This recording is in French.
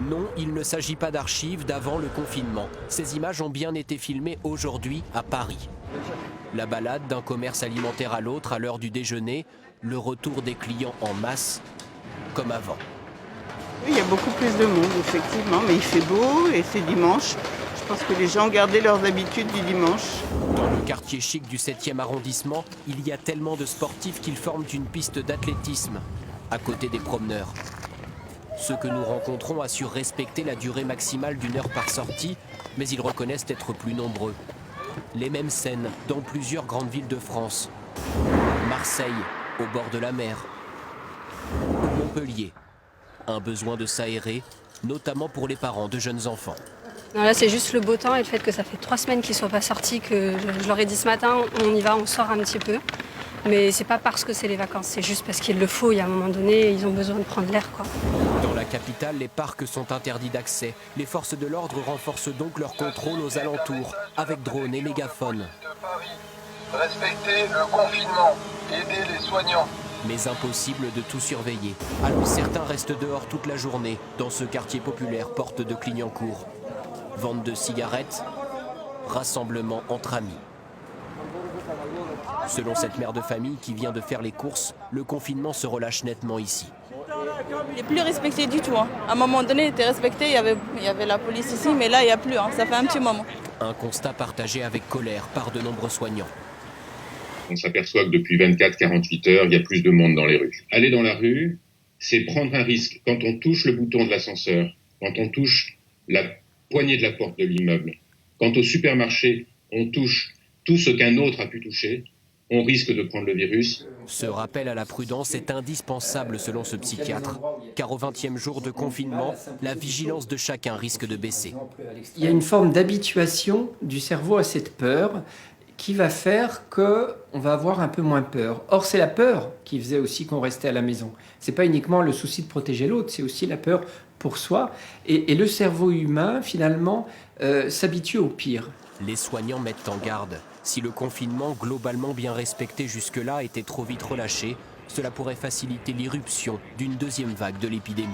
Non, il ne s'agit pas d'archives d'avant le confinement. Ces images ont bien été filmées aujourd'hui à Paris. La balade d'un commerce alimentaire à l'autre à l'heure du déjeuner, le retour des clients en masse, comme avant. Oui, il y a beaucoup plus de monde, effectivement, mais il fait beau et c'est dimanche. Je pense que les gens ont gardé leurs habitudes du dimanche. Dans le quartier chic du 7e arrondissement, il y a tellement de sportifs qu'ils forment une piste d'athlétisme, à côté des promeneurs. Ceux que nous rencontrons assurent respecter la durée maximale d'1 heure par sortie, mais ils reconnaissent être plus nombreux. Les mêmes scènes dans plusieurs grandes villes de France. Marseille, au bord de la mer. Ou Montpellier. Un besoin de s'aérer, notamment pour les parents de jeunes enfants. Non, là, c'est juste le beau temps et le fait que ça fait 3 semaines qu'ils ne soient pas sortis que je leur ai dit ce matin, on y va, on sort un petit peu. Mais c'est pas parce que c'est les vacances, c'est juste parce qu'il le faut. Il y a un moment donné, ils ont besoin de prendre l'air, quoi. Dans la capitale, les parcs sont interdits d'accès. Les forces de l'ordre renforcent donc leur contrôle aux alentours, avec drones et mégaphones. Respectez le confinement, aidez les soignants. Mais impossible de tout surveiller. Alors certains restent dehors toute la journée, dans ce quartier populaire porte de Clignancourt. Vente de cigarettes, rassemblement entre amis. Selon cette mère de famille qui vient de faire les courses, le confinement se relâche nettement ici. Il n'est plus respecté du tout. À un moment donné, il était respecté, il y avait la police ici, mais là, il n'y a plus. Ça fait un petit moment. Un constat partagé avec colère par de nombreux soignants. On s'aperçoit que depuis 24-48 heures, il y a plus de monde dans les rues. Aller dans la rue, c'est prendre un risque. Quand on touche le bouton de l'ascenseur, quand on touche la poignée de la porte de l'immeuble, quand au supermarché, on touche tout ce qu'un autre a pu toucher, on risque de prendre le virus. Ce rappel à la prudence est indispensable selon ce psychiatre, car au 20e jour de confinement, la vigilance de chacun risque de baisser. Il y a une forme d'habituation du cerveau à cette peur qui va faire qu'on va avoir un peu moins peur. Or, c'est la peur qui faisait aussi qu'on restait à la maison. Ce n'est pas uniquement le souci de protéger l'autre, c'est aussi la peur pour soi. Et le cerveau humain, finalement, s'habitue au pire. Les soignants mettent en garde. Si le confinement, globalement bien respecté jusque-là, était trop vite relâché, cela pourrait faciliter l'irruption d'une deuxième vague de l'épidémie.